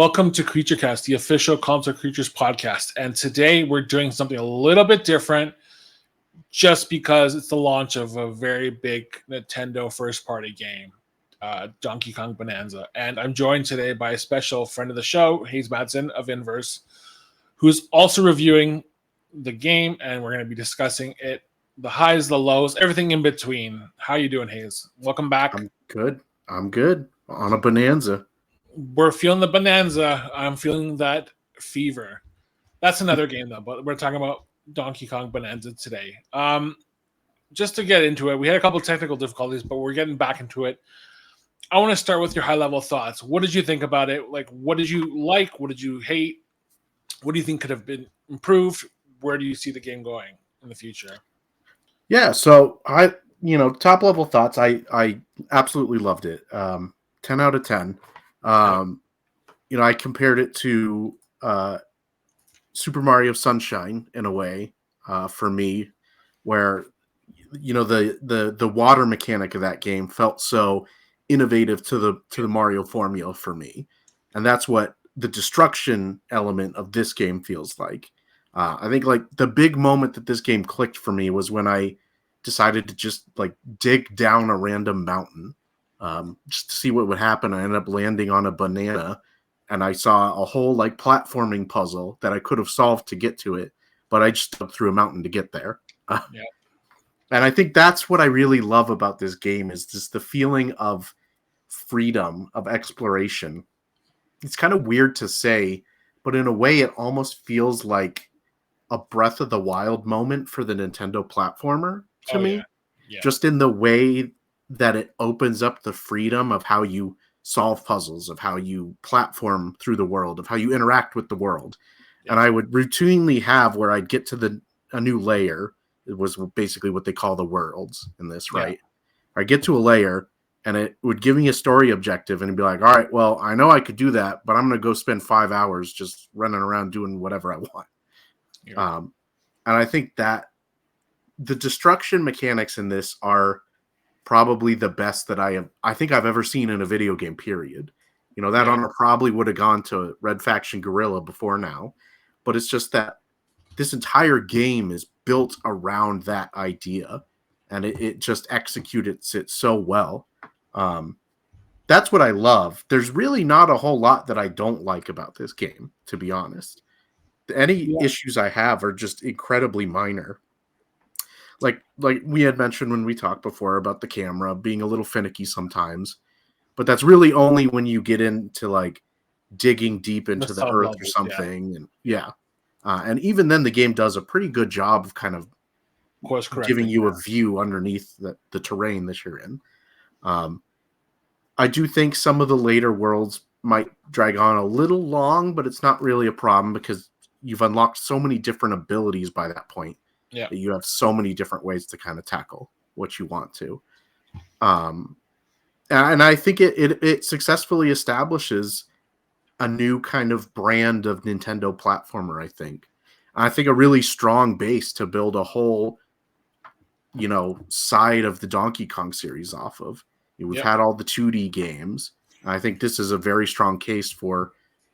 Welcome to CreatureCast, the official Columns of Creatures podcast. And today we're doing something a little bit different just because it's the launch of a very big Nintendo first-party game, Donkey Kong Bananza. And I'm joined today by a special friend of the show, Hayes Madsen of Inverse, who's also reviewing the game, and we're going to be discussing it, the highs, the lows, everything in between. How you doing, Hayes? Welcome back. I'm good. On a Bonanza. We're feeling the Bonanza. I'm feeling that fever. That's another game, though, but we're talking about Donkey Kong Bananza today. Just to get into it, we had a couple of technical difficulties, but we're getting back into it. I want to start with your high-level thoughts. What did you think about it? Like, what did you like? What did you hate? What do you think could have been improved? Where do you see the game going in the future? Yeah, so top level thoughts. I absolutely loved it. 10 out of 10. I compared it to Super Mario Sunshine in a way, for me, where the water mechanic of that game felt so innovative to the Mario formula for me, and that's what the destruction element of this game feels like. I think like the big moment that this game clicked for me was when I decided to just like dig down a random mountain, just to see what would happen. I ended up landing on a banana, and I saw a whole like platforming puzzle that I could have solved to get to it, but I just jumped through a mountain to get there. Yeah. And I think that's what I really love about this game is just the feeling of freedom, of exploration. It's kind of weird to say, but in a way it almost feels like a Breath of the Wild moment for the Nintendo platformer to me. Yeah. Just in the way that it opens up the freedom of how you solve puzzles, of how you platform through the world, of how you interact with the world. Yeah. And I would routinely have where I'd get to a new layer. It was basically what they call the worlds in this, right? Yeah. I get to a layer, and it would give me a story objective, and it'd be like, all right, well, I know I could do that, but I'm going to go spend 5 hours just running around doing whatever I want. Yeah. And I think that the destruction mechanics in this are probably the best that I think I've ever seen in a video game, period. That honor probably would have gone to Red Faction Guerrilla before now, but it's just that this entire game is built around that idea, and it just executes it so well. That's what I love. There's really not a whole lot that I don't like about this game, to be honest. Any issues I have are just incredibly minor. Like we had mentioned when we talked before about the camera being a little finicky sometimes, but that's really only when you get into like digging deep into the earth or something. Yeah. And even then the game does a pretty good job of kind of giving you a view underneath the terrain that you're in. I do think some of the later worlds might drag on a little long, but it's not really a problem because you've unlocked so many different abilities by that point. Yeah. That you have so many different ways to kind of tackle what you want to. And I think it successfully establishes a new kind of brand of Nintendo platformer, I think. I think a really strong base to build a whole, side of the Donkey Kong series off of. We've had all the 2D games. I think this is a very strong case for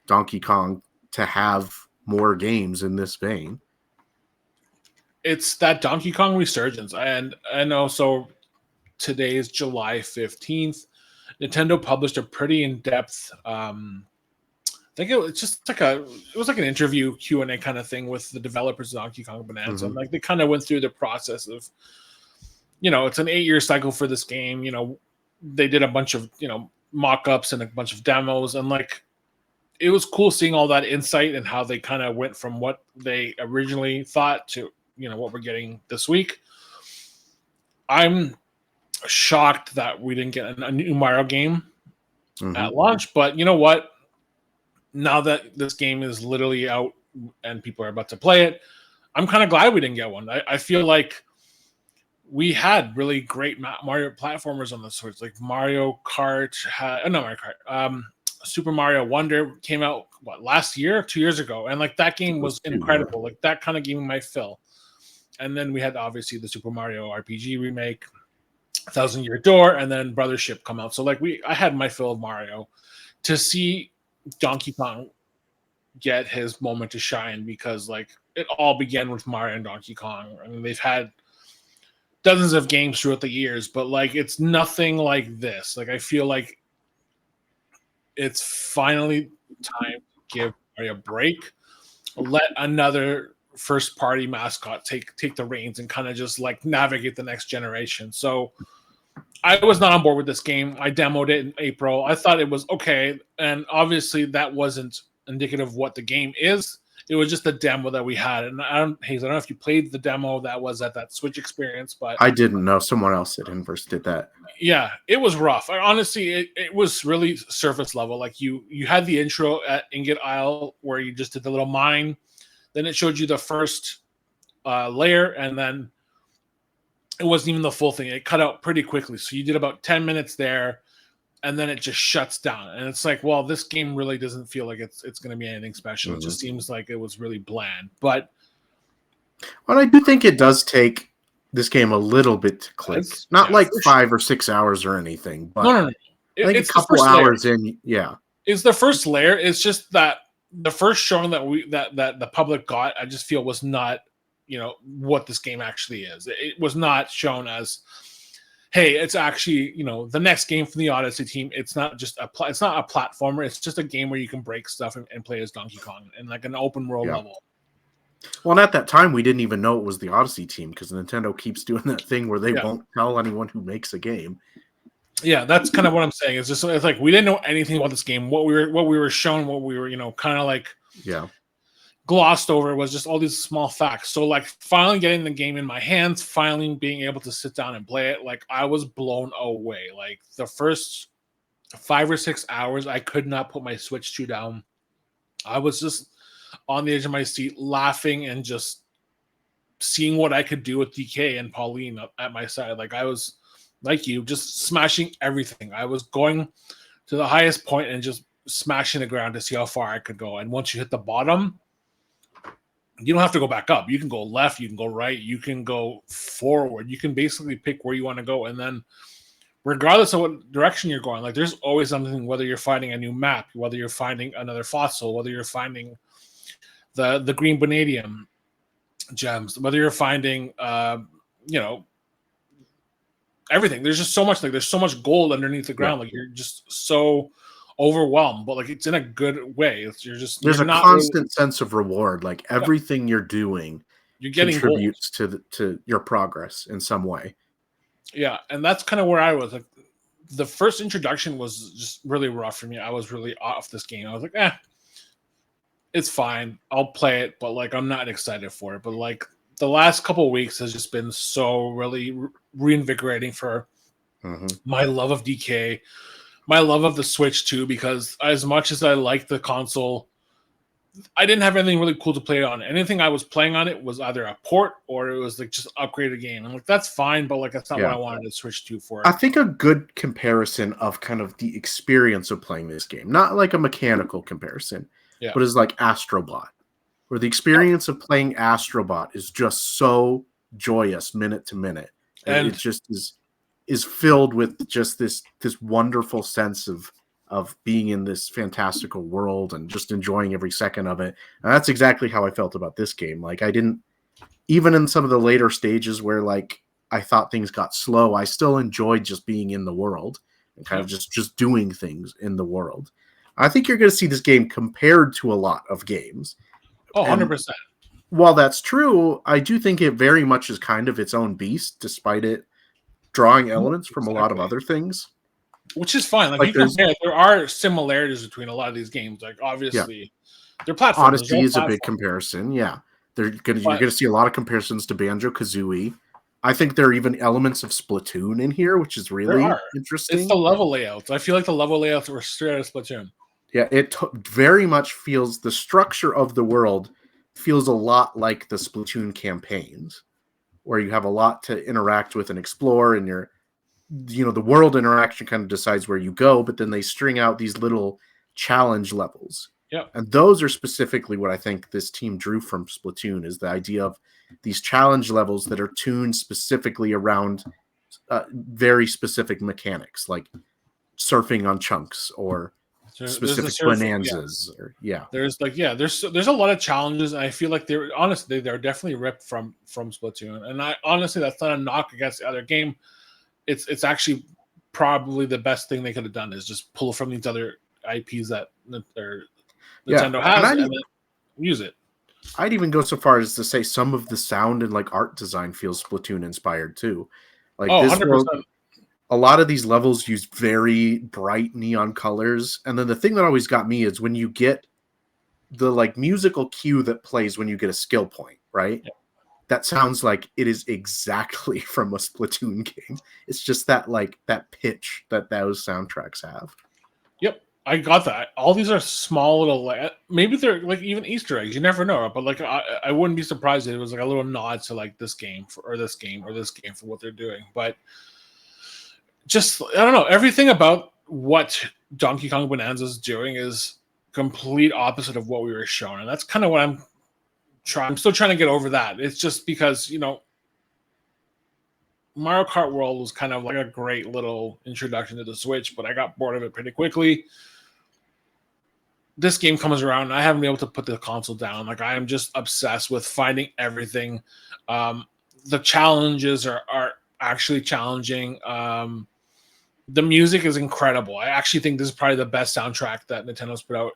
Donkey Kong to have more games in this vein. It's that Donkey Kong resurgence. And I know, so today is July 15th. Nintendo published a pretty in-depth, I think it was like an interview Q&A kind of thing with the developers of Donkey Kong Bananza. Mm-hmm. And like they kind of went through the process of, it's an 8-year cycle for this game. They did a bunch of, mock-ups and a bunch of demos, and like it was cool seeing all that insight and how they kind of went from what they originally thought to what we're getting this week. I'm shocked that we didn't get a new Mario game at launch, but you know what? Now that this game is literally out and people are about to play it, I'm kind of glad we didn't get one. I feel like we had really great Mario platformers on the Switch, like Mario Kart. Super Mario Wonder came out last year, 2 years ago, and like that game was incredible. Like that kind of gave me my fill. And then we had obviously the Super Mario RPG remake, Thousand Year Door, and then Brothership come out. So like I had my fill of Mario. To see Donkey Kong get his moment to shine, because like it all began with Mario and Donkey Kong. I mean, they've had dozens of games throughout the years, but like it's nothing like this. Like I feel like it's finally time to give Mario a break. Let another first party mascot take the reins and kind of just like navigate the next generation. So I was not on board with this game. I demoed it in April. I thought it was okay, and obviously that wasn't indicative of what the game is. It was just a demo that we had, and I don't know if you played the demo that was at that Switch experience, but I didn't know someone else at Inverse did that. yeah, it was rough. Honestly, it was really surface level. Like you had the intro at Ingot Isle where you just did the little mine, then it showed you the first layer, and then it wasn't even the full thing. It cut out pretty quickly. So you did about 10 minutes there, and then it just shuts down. And it's like, well, this game really doesn't feel like it's going to be anything special. It just seems like it was really bland. But I do think it does take this game a little bit to click. Not like 5 or 6 hours or anything, but no. I think it's a couple hours in. Yeah, it's the first layer. It's just that the first showing that the public got, I just feel was not, what this game actually is. It was not shown as, hey, it's actually, the next game from the Odyssey team. It's not just it's not a platformer. It's just a game where you can break stuff and play as Donkey Kong and like an open world level. Well, and at that time, we didn't even know it was the Odyssey team, because Nintendo keeps doing that thing where they won't tell anyone who makes a game. Yeah, that's kind of what I'm saying. It's like we didn't know anything about this game. What we were shown, what we were, kind of like glossed over was just all these small facts. So like finally getting the game in my hands, finally being able to sit down and play it, like I was blown away. Like the first 5 or 6 hours, I could not put my Switch 2 down. I was just on the edge of my seat, laughing and just seeing what I could do with DK and Pauline at my side. Like I was, like you, just smashing everything. I was going to the highest point and just smashing the ground to see how far I could go. And once you hit the bottom, you don't have to go back up. You can go left, you can go right, you can go forward. You can basically pick where you want to go. And then regardless of what direction you're going, like there's always something, whether you're finding a new map, whether you're finding another fossil, whether you're finding the green vanadium gems, whether you're finding everything. There's just so much, like there's so much gold underneath the ground. Like you're just so overwhelmed, but like it's in a good way. There's a constant sense of reward. Like everything you're doing, you're getting contributes to your progress in some way. Yeah, and that's kind of where I was. Like the first introduction was just really rough for me. I was really off this game. I was like, it's fine. I'll play it, but like I'm not excited for it. But like the last couple of weeks has just been so really reinvigorating for my love of DK, my love of the Switch too, because as much as I like the console, I didn't have anything really cool to play on. Anything I was playing on it was either a port or it was like just upgraded game. I'm like, that's fine, but like that's not what I wanted to Switch to for. I think a good comparison of kind of the experience of playing this game, not like a mechanical comparison, but is like Astrobot, where the experience of playing Astrobot is just so joyous minute to minute. And it just is filled with just this wonderful sense of being in this fantastical world and just enjoying every second of it. And that's exactly how I felt about this game. Like I didn't, even in some of the later stages where like I thought things got slow, I still enjoyed just being in the world and kind of just doing things in the world. I think you're going to see this game compared to a lot of games. Oh, 100%. While that's true, I do think it very much is kind of its own beast, despite it drawing elements from a lot of other things. Which is fine. Like you compare, there are similarities between a lot of these games. Like obviously, they're platforms. Odyssey is a big comparison. Yeah, you're gonna see a lot of comparisons to Banjo-Kazooie. I think there are even elements of Splatoon in here, which is really interesting. It's the level layouts. I feel like the level layouts were straight out of Splatoon. Yeah, it very much feels, the structure of the world feels a lot like the Splatoon campaigns, where you have a lot to interact with and explore, and the world interaction kind of decides where you go, but then they string out these little challenge levels. Yeah. And those are specifically what I think this team drew from Splatoon, is the idea of these challenge levels that are tuned specifically around very specific mechanics, like surfing on chunks or there's the specific surfing, yeah. bonanzas. Or, yeah. There's a lot of challenges, and I feel like they're definitely ripped from Splatoon. And I honestly, that's not a knock against the other game. It's actually probably the best thing they could have done is just pull from these other IPs that Nintendo has and then use it. I'd even go so far as to say some of the sound and like art design feels Splatoon inspired too. Like this 100%. world, a lot of these levels use very bright neon colors. And then the thing that always got me is when you get the like musical cue that plays when you get a skill point, right? Yeah. That sounds like it is exactly from a Splatoon game. It's just that like that pitch that those soundtracks have. Yep, I got that. All these are small little, maybe they're like even Easter eggs. You never know, but like I wouldn't be surprised if it was like a little nod to like this game or this game for what they're doing. But just I don't know, everything about what Donkey Kong Bonanza is doing is complete opposite of what we were shown, and that's kind of what I'm still trying to get over that. It's just because Mario Kart World was kind of like a great little introduction to the Switch, but I got bored of it pretty quickly. This game comes around, and I haven't been able to put the console down. Like I am just obsessed with finding everything. The challenges are actually challenging. The music is incredible. I actually think this is probably the best soundtrack that Nintendo's put out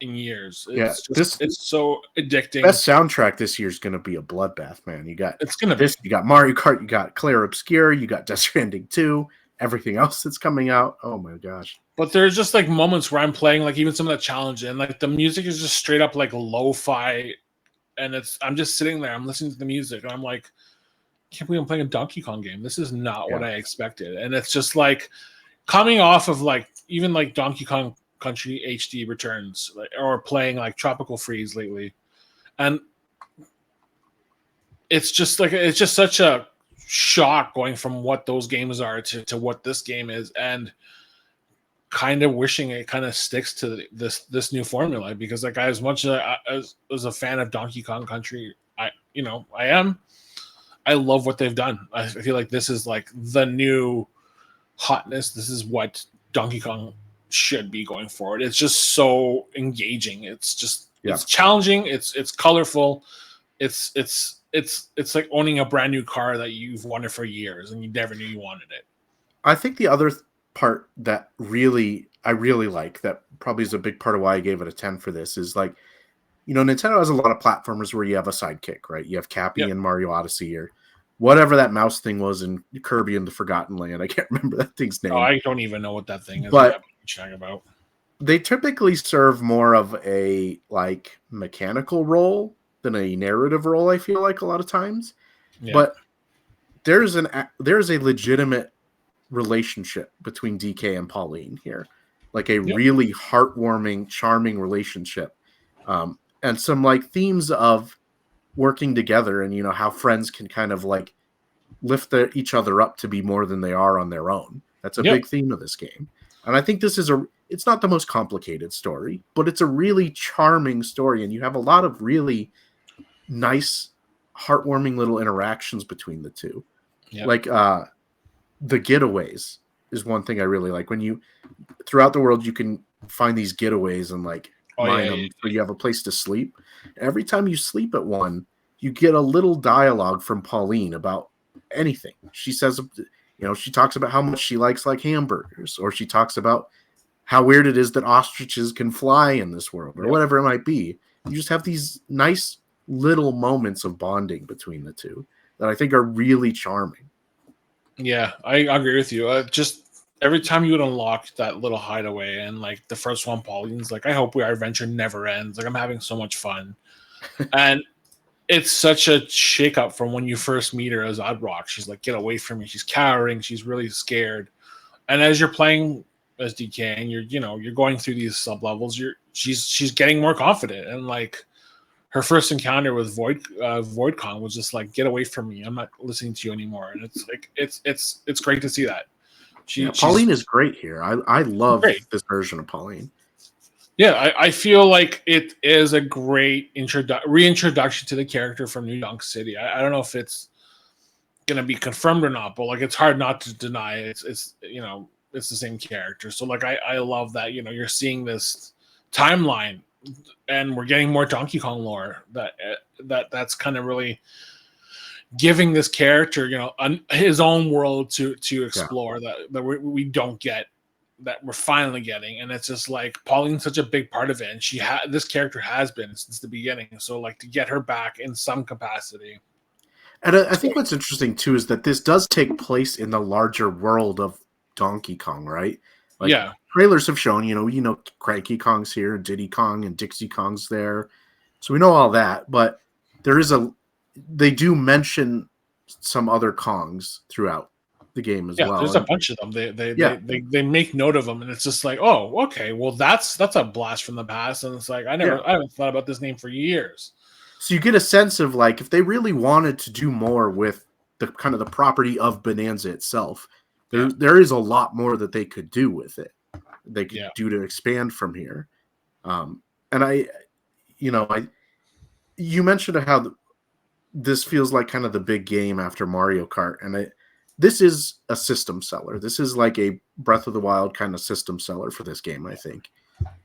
in years. It's so addicting. Best soundtrack this year is going to be a bloodbath, man. You got you got Mario Kart, you got Clair Obscur, you got Death Stranding 2, everything else that's coming out. Oh my gosh. But there's just like moments where I'm playing like even some of the challenges, and like the music is just straight up like lo-fi, and I'm just sitting there, I'm listening to the music, and I'm like, I can't believe I'm playing a Donkey Kong game. This is not what I expected. And it's just like coming off of like even like Donkey Kong Country HD Returns, or playing like Tropical Freeze lately, and it's just such a shock going from what those games are to what this game is, and kind of wishing it kind of sticks to this new formula, because like as much as a fan of Donkey Kong Country, I love what they've done. I feel like this is like the new hotness. This is what Donkey Kong should be going forward. It's just so engaging. It's just it's challenging. It's colorful. It's like owning a brand new car that you've wanted for years and you never knew you wanted it. I think the other part that I really like, that probably is a big part of why I gave it a 10 for this, is like, Nintendo has a lot of platformers where you have a sidekick, right? You have Cappy in Mario Odyssey, or whatever that mouse thing was in Kirby and the Forgotten Land. I can't remember that thing's name. Oh, I don't even know what that thing is. But about. They typically serve more of a like mechanical role than a narrative role, I feel like a lot of times. Yeah. But there's a legitimate relationship between DK and Pauline here. Like a really heartwarming, charming relationship. And some like themes of working together, and how friends can kind of like lift each other up to be more than they are on their own. That's a big theme of this game. And I think this is it's not the most complicated story, but it's a really charming story. And you have a lot of really nice, heartwarming little interactions between the two. Yep. Like the getaways is one thing I really like. When throughout the world, you can find these getaways and like mine them so you have a place to sleep. Every time you sleep at one, you get a little dialogue from Pauline about anything. She says, she talks about how much she likes like hamburgers, or she talks about how weird it is that ostriches can fly in this world, or whatever it might be. You just have these nice little moments of bonding between the two that I think are really charming. Yeah, I agree with you. Just every time you would unlock that little hideaway, and like the first one, Pauline's like, I hope our adventure never ends. Like, I'm having so much fun. And it's such a shakeup from when you first meet her as Oddrock. She's like, get away from me. She's cowering. She's really scared. And as you're playing as DK and you're going through these sub levels, she's getting more confident. And like her first encounter with Void Kong was just like, get away from me. I'm not listening to you anymore. And it's like it's great to see that. Pauline is great here. I love this version of Pauline. Yeah, I feel like it is a great reintroduction to the character from New Donk City. I don't know if it's going to be confirmed or not, but like it's hard not to deny it. It's it's the same character. So like I love that, you know, you're seeing this timeline, and we're getting more Donkey Kong lore that's kind of really giving this character, you know, his own world to explore that we don't get, that we're finally getting. And it's just like Pauline's such a big part of it, and this character has been since the beginning. So like to get her back in some capacity. And I think what's interesting too is that this does take place in the larger world of Donkey Kong, right? Like Yeah, trailers have shown, you know, Cranky Kong's here, Diddy Kong, and Dixie Kong's there, so we know all that. But they do mention some other Kongs throughout the game as yeah. well. There's a And bunch of them. They yeah, they make note of them, and it's just like, oh, okay, well that's a blast from the past. And it's like I yeah. haven't thought about this name for years. So you get a sense of like if they really wanted to do more with the kind of the property of Bonanza itself, there is a lot more that they could do with it. They could do to expand from here. And you mentioned how this feels like kind of the big game after Mario Kart, and this is a system seller. This is like a Breath of the Wild kind of system seller for this game, I think.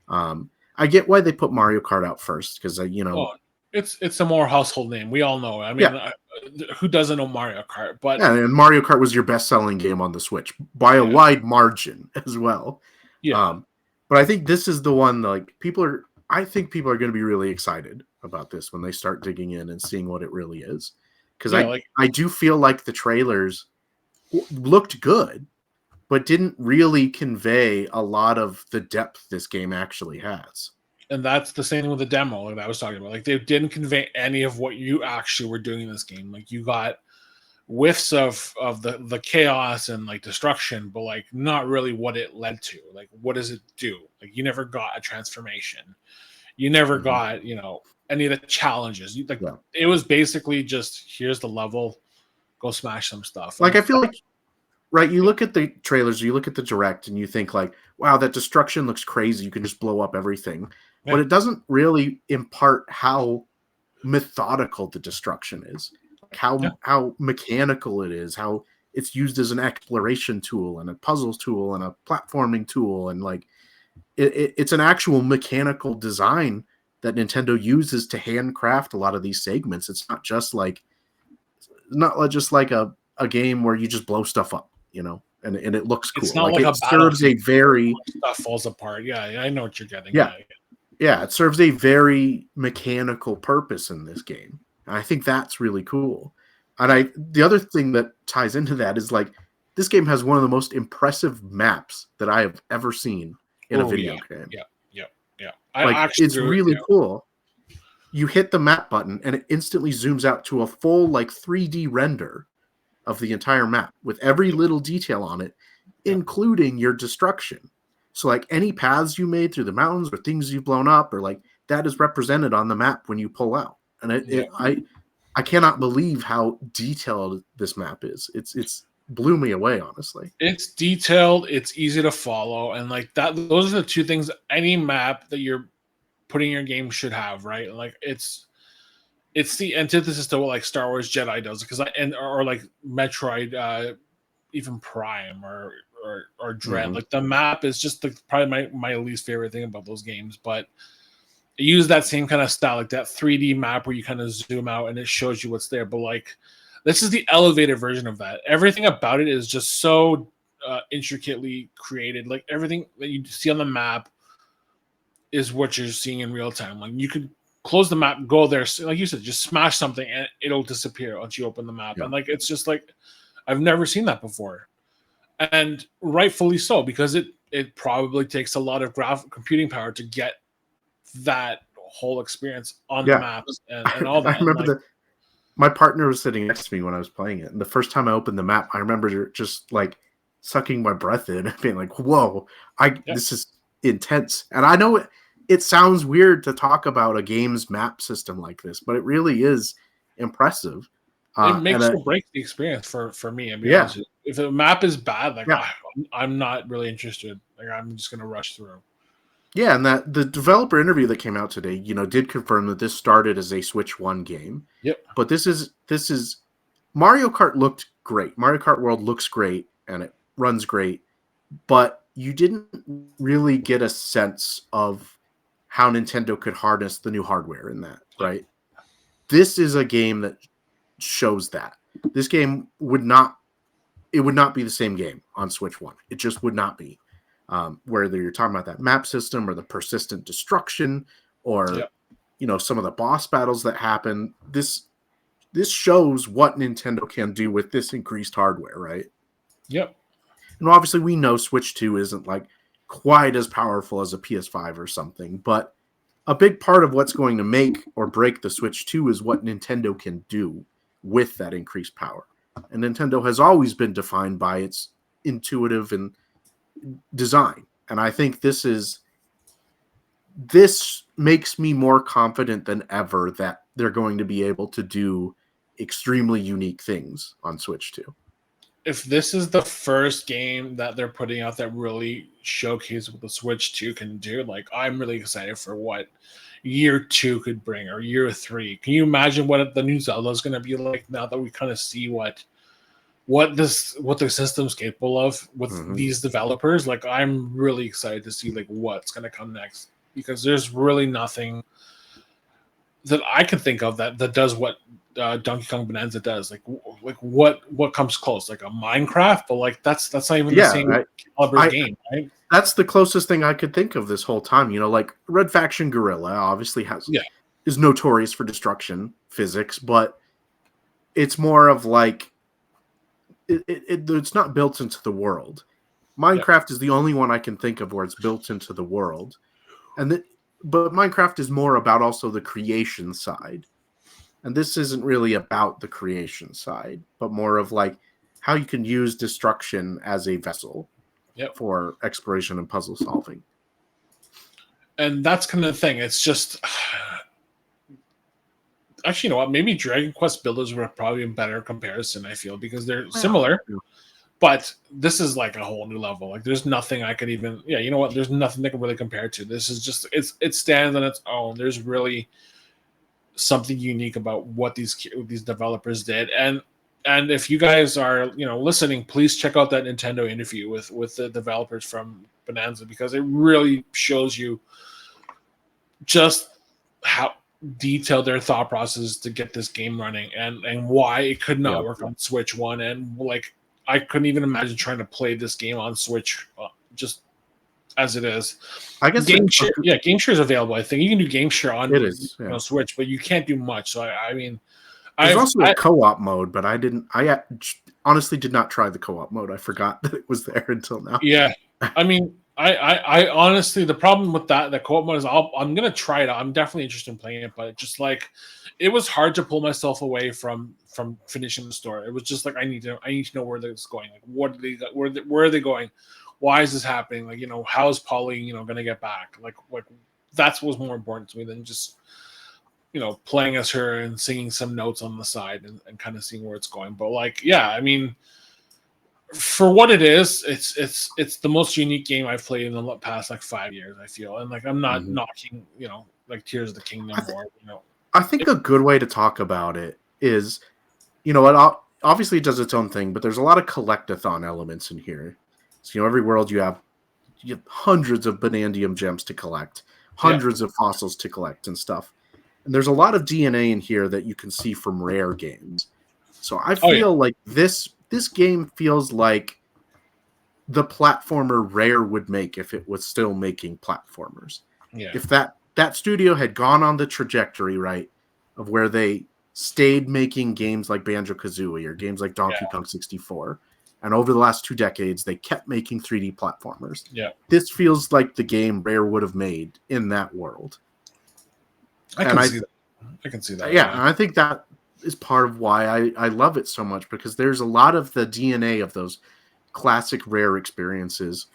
I get why they put Mario Kart out first because it's a more household name. We all know. I mean, who doesn't know Mario Kart? But and Mario Kart was your best-selling game on the Switch by a wide margin as well. Yeah. But I think this is the one like I think people are going to be really excited about this when they start digging in and seeing what it really is. Because I do feel like the trailers looked good, but didn't really convey a lot of the depth this game actually has. And that's the same with the demo like I was talking about. Like they didn't convey any of what you actually were doing in this game. Like you got whiffs of the chaos and like destruction, but like not really what it led to. Like what does it do? Like you never got a transformation. You never got, you know, any of the challenges. It was basically just here's the level, go smash some stuff. Like I feel like right, you look at the trailers, you look at the direct, and you think like, wow, that destruction looks crazy. You can just blow up everything. Yeah. But it doesn't really impart how methodical the destruction is, how mechanical it is, how it's used as an exploration tool and a puzzles tool and a platforming tool. And like it's an actual mechanical design that Nintendo uses to handcraft a lot of these segments. It's not just like a game where you just blow stuff up, you know, and it looks cool. It's not like it serves a very stuff falls apart. Yeah, I know what you're getting. Yeah, it serves a very mechanical purpose in this game. And I think that's really cool. And the other thing that ties into that is like this game has one of the most impressive maps that I have ever seen in a video game. Yeah. It's really cool. You hit the map button and it instantly zooms out to a full like 3D render of the entire map with every little detail on it, including your destruction. So like any paths you made through the mountains or things you've blown up or like that is represented on the map when you pull out. And I cannot believe how detailed this map is. It's blew me away, honestly. It's detailed, it's easy to follow, and like that those are the two things any map that you're putting in your game should have, right? Like it's the antithesis to what like Star Wars Jedi does, or like Metroid, even Prime or Dread. Like the map is just probably my least favorite thing about those games, but it used that same kind of style, like that 3D map where you kind of zoom out and it shows you what's there. But like this is the elevated version of that. Everything about it is just so intricately created. Like everything that you see on the map is what you're seeing in real time. Like you could close the map, go there, like you said, just smash something and it'll disappear once you open the map. And like it's just like I've never seen that before, and rightfully so, because it probably takes a lot of computing power to get that whole experience on the maps and all that. I remember my partner was sitting next to me when I was playing it, and the first time I opened the map, I remember just like sucking my breath in and being like, "Whoa, this is intense." And I know it sounds weird to talk about a game's map system like this, but it really is impressive. It makes or breaks the experience for me. I mean, if the map is bad, like I'm not really interested. Like I'm just gonna rush through. Yeah, and that the developer interview that came out today, did confirm that this started as a Switch 1 game. Yep. But this is Mario Kart looked great. Mario Kart World looks great and it runs great. but you didn't really get a sense of how Nintendo could harness the new hardware in that, Yeah. right? This is a game that shows that. This game would not be the same game on Switch 1. It just would not be. Whether you're talking about that map system or the persistent destruction or some of the boss battles that happen, this shows what Nintendo can do with this increased hardware, right? Yep. And obviously we know Switch 2 isn't like quite as powerful as a PS5 or something, but a big part of what's going to make or break the Switch 2 is what Nintendo can do with that increased power. And Nintendo has always been defined by its intuitive and design. And I think this makes me more confident than ever that they're going to be able to do extremely unique things on Switch 2. If this is the first game that they're putting out that really showcases what the Switch 2 can do, like I'm really excited for what year 2 could bring or year 3. Can you imagine what the new Zelda is going to be like now that we kind of see what the system's capable of with these developers? Like I'm really excited to see like what's going to come next, because there's really nothing that I can think of that does what Donkey Kong Bananza does. Like what comes close? Like a Minecraft, but like that's not even the same caliber game, right? That's the closest thing I could think of this whole time. Like Red Faction Guerrilla obviously is notorious for destruction physics, but it's more of like it's not built into the world. Minecraft is the only one I can think of where it's built into the world, but Minecraft is more about also the creation side. And this isn't really about the creation side, but more of like how you can use destruction as a vessel for exploration and puzzle solving. And that's kind of the thing. It's just actually, you know what? Maybe Dragon Quest Builders were probably a better comparison, I feel, because they're similar. But this is like a whole new level. Like there's nothing I could even you know what? There's nothing they can really compare to. This is just it stands on its own. There's really something unique about what these developers did. And if you guys are listening, please check out that Nintendo interview with the developers from Bananza, because it really shows you just how detailed their thought process to get this game running and why it could not work on Switch 1. And like I couldn't even imagine trying to play this game on Switch just as it is. I guess Game Share is available. I think you can do Game Share on Switch, but you can't do much. So I mean, there's also a co-op mode, but I honestly did not try the co-op mode. I forgot that it was there until now. Yeah, I mean, I honestly, the problem with the co-op mode is I'm gonna try it out. I'm definitely interested in playing it, but just like it was hard to pull myself away from finishing the story. It was just like I need to know where this is going. Like where are they going? Why is this happening? Like, how is Polly, going to get back? Like that's what's more important to me than just, playing as her and singing some notes on the side and kind of seeing where it's going. But like, yeah, I mean, for what it is, it's the most unique game I've played in the past like 5 years, I feel. And like, I'm not knocking, like Tears of the Kingdom I think a good way to talk about it is, obviously it does its own thing, but there's a lot of collectathon elements in here. So, every world you have hundreds of Banandium gems to collect, hundreds of fossils to collect and stuff. And there's a lot of DNA in here that you can see from Rare games. So I feel like this game feels like the platformer Rare would make if it was still making platformers. Yeah. If that studio had gone on the trajectory, right, of where they stayed making games like Banjo-Kazooie or games like Donkey Kong 64, and over the last 2 decades, they kept making 3D platformers. Yeah. This feels like the game Rare would have made in that world. I can see that. Yeah, and I think that is part of why I love it so much, because there's a lot of the DNA of those classic Rare experiences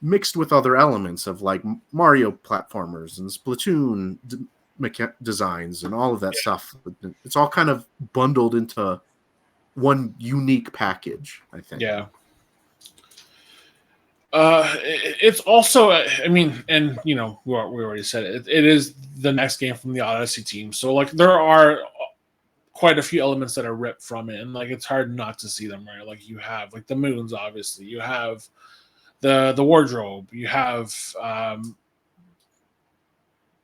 mixed with other elements of like Mario platformers and Splatoon designs and all of that stuff. It's all kind of bundled into one unique package, I think. Yeah. It's also, I mean, and we already said it. It is the next game from the Odyssey team, so like there are quite a few elements that are ripped from it, and like it's hard not to see them, right? Like you have like the moons, obviously. You have the wardrobe. You have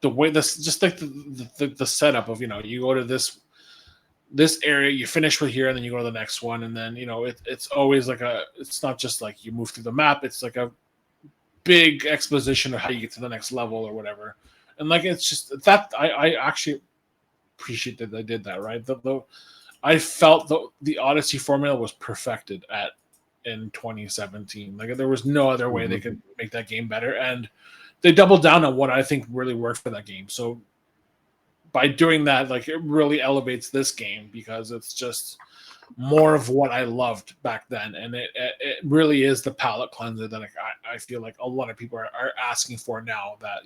the way this just like the setup of you go to this area, you finish with here, and then you go to the next one, and then it's always like it's not just like you move through the map. It's like a big exposition of how you get to the next level or whatever. And like it's just that I actually appreciate that they did that, right? I felt the Odyssey formula was perfected in 2017. Like there was no other way they could make that game better, and they doubled down on what I think really worked for that game. So by doing that, like it really elevates this game because it's just more of what I loved back then, and it really is the palate cleanser that I feel like a lot of people are asking for now. That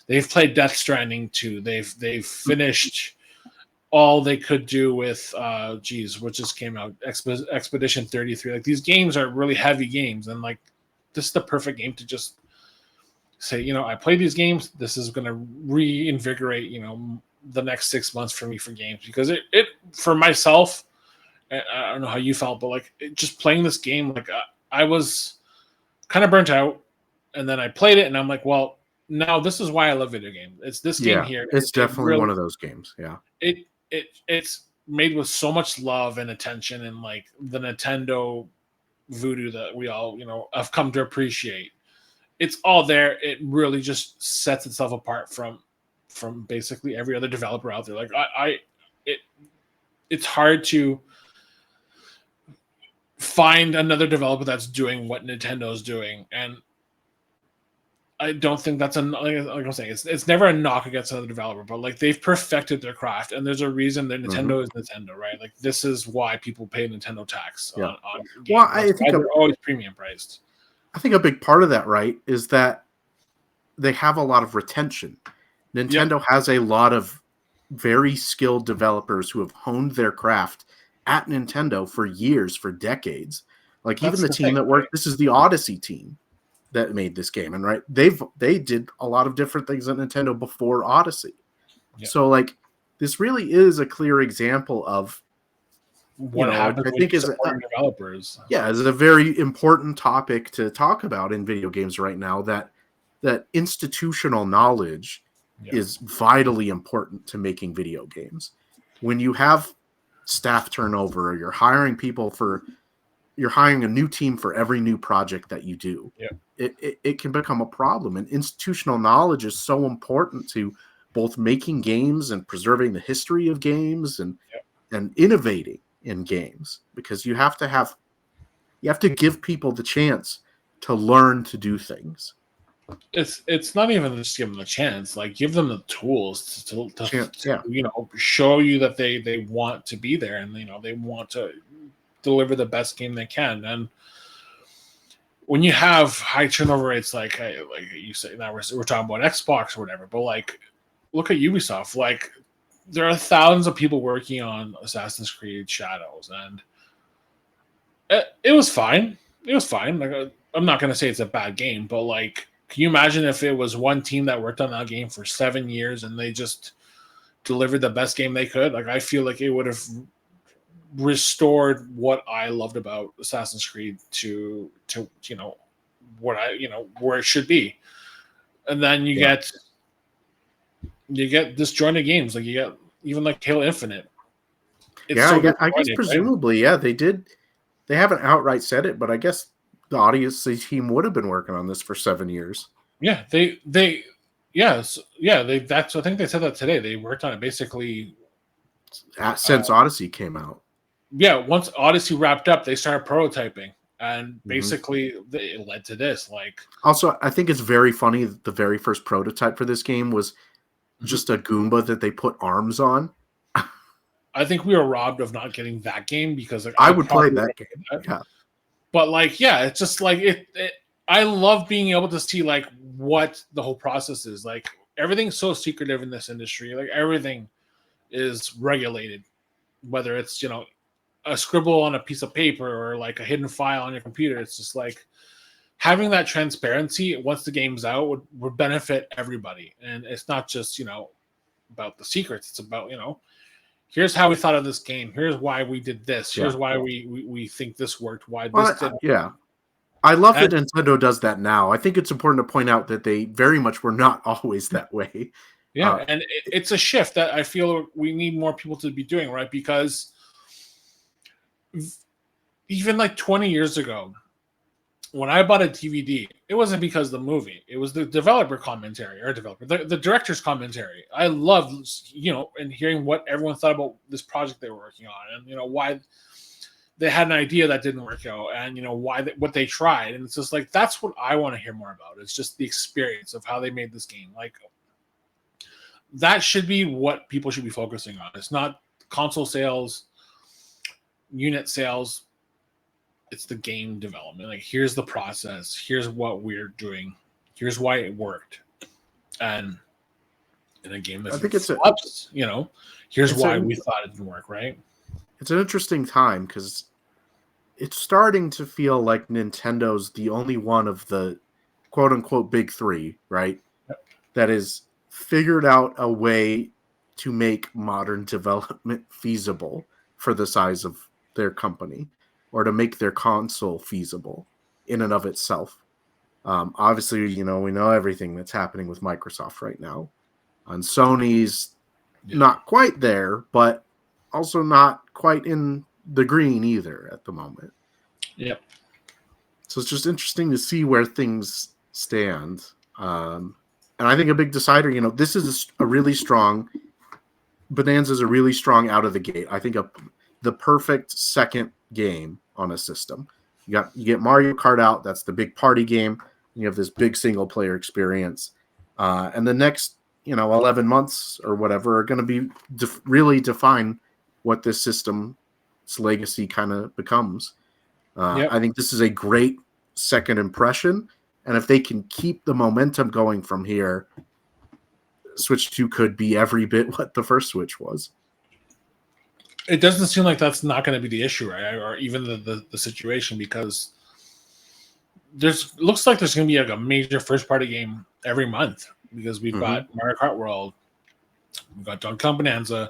they've played Death Stranding 2, they've finished all they could do with what just came out, Expedition 33. Like these games are really heavy games, and like this is the perfect game to just say, I play these games. This is going to reinvigorate, the next 6 months for me for games, because it for myself, I don't know how you felt, but like just playing this game, like I was kind of burnt out, and then I played it, and I'm like, well, now this is why I love video games. It's this game here. It's definitely one of those games. Yeah. It's made with so much love and attention, and like the Nintendo voodoo that we all have come to appreciate. It's all there. It really just sets itself apart from basically every other developer out there. Like it's hard to find another developer that's doing what Nintendo's doing, and I don't think that's like I'm saying, it's never a knock against another developer, but like they've perfected their craft, and there's a reason that Nintendo is Nintendo, right? Like this is why people pay Nintendo tax on games. Well, I think they're always premium priced. I think a big part of that, right, is that they have a lot of retention. Nintendo has a lot of very skilled developers who have honed their craft at Nintendo for years, for decades. Like that's even the team that worked, this is the Odyssey team that made this game, and right, they did a lot of different things at Nintendo before Odyssey. So like this really is a clear example of what happens. I think is developers. Yeah, is a very important topic to talk about in video games right now. That institutional knowledge is vitally important to making video games. When you have staff turnover, or you're hiring a new team for every new project that you do, it can become a problem. And institutional knowledge is so important to both making games and preserving the history of games and innovating in games, because you have to give people the chance to learn to do things. It's not even just give them the chance, like give them the tools to show you that they want to be there, and they want to deliver the best game they can. And when you have high turnover rates, like you say, now we're talking about Xbox or whatever, but like look at Ubisoft. Like there are thousands of people working on Assassin's Creed Shadows, and it was fine. It was fine. Like I'm not going to say it's a bad game, but like, can you imagine if it was one team that worked on that game for 7 years and they just delivered the best game they could? Like I feel like it would have restored what I loved about Assassin's Creed to what where it should be. And then you get disjointed games, like you get even like Halo Infinite. I guess presumably, right? They haven't outright said it, but I guess the Odyssey team would have been working on this for 7 years. Yeah, I think they said that today. They worked on it basically since Odyssey came out. Yeah, once Odyssey wrapped up, they started prototyping, and basically it led to this. Like, also, I think it's very funny that the very first prototype for this game was just a Goomba that they put arms on. I think we were robbed of not getting that game, because like, I would play that game. Yeah. But like, it's just like it. I love being able to see like what the whole process is. Like everything's so secretive in this industry. Like everything is regulated, whether it's a scribble on a piece of paper or like a hidden file on your computer. It's just like having that transparency once the game's out would benefit everybody. And it's not just about the secrets. It's about here's how we thought of this game. Here's why we did this. Here's why we think this worked. Why this didn't. Yeah. I love that And Nintendo does that now. I think it's important to point out that they very much were not always that way. yeah, and it's a shift that I feel we need more people to be doing, right? Because even like 20 years ago, when I bought a DVD, it wasn't because of the movie. It was the developer commentary or the director's commentary. I loved, and hearing what everyone thought about this project they were working on, and why they had an idea that didn't work out, and what they tried. And it's just like that's what I want to hear more about. It's just the experience of how they made this game. Like that should be what people should be focusing on. It's not console sales, unit sales. It's the game development. Like here's the process. Here's what we're doing. Here's why it worked. And in a game that I think it's flops, here's why a, we thought it didn't work, right? it's an interesting time because it's starting to feel like Nintendo's the only one of the quote unquote big three, right? Yep. That has figured out a way to make modern development feasible for the size of their company, or to make their console feasible in and of itself. Obviously, we know everything that's happening with Microsoft right now. And Sony's not quite there, but also not quite in the green either at the moment. Yep. So it's just interesting to see where things stand. And I think a big decider, this is a really strong, Bonanza is a really strong out of the gate. I think the perfect second game on a system. You get Mario Kart out. That's the big party game. You have this big single player experience. And the next, 11 months or whatever are going to be really define what this system's legacy kind of becomes. I think this is a great second impression. And if they can keep the momentum going from here, Switch 2 could be every bit what the first Switch was. It doesn't seem like that's not going to be the issue, right? Or even the situation, because looks like there's going to be like a major first party game every month, because we've got Mario Kart World, we've got Donkey Kong Bananza.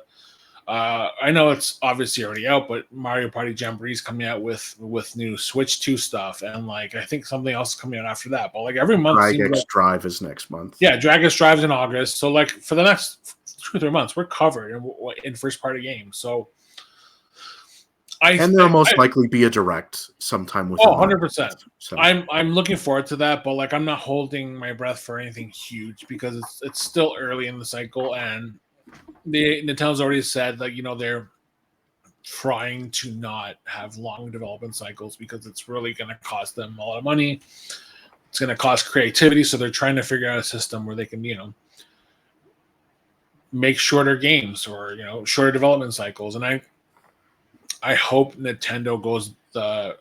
I know it's obviously already out, but Mario Party Jamboree is coming out with new Switch 2 stuff, and like I think something else is coming out after that. But like every month, Drag X Drive is next month. Yeah, Drag X Drive's in August. So like for the next 2 or 3 months, we're covered in first party games. So there'll most likely be a direct sometime with 100%. So. I'm looking forward to that, but like I'm not holding my breath for anything huge because it's still early in the cycle, and Nintendo's already said like they're trying to not have long development cycles because it's really going to cost them a lot of money. It's going to cost creativity, so they're trying to figure out a system where they can make shorter games or shorter development cycles. And I hope Nintendo goes the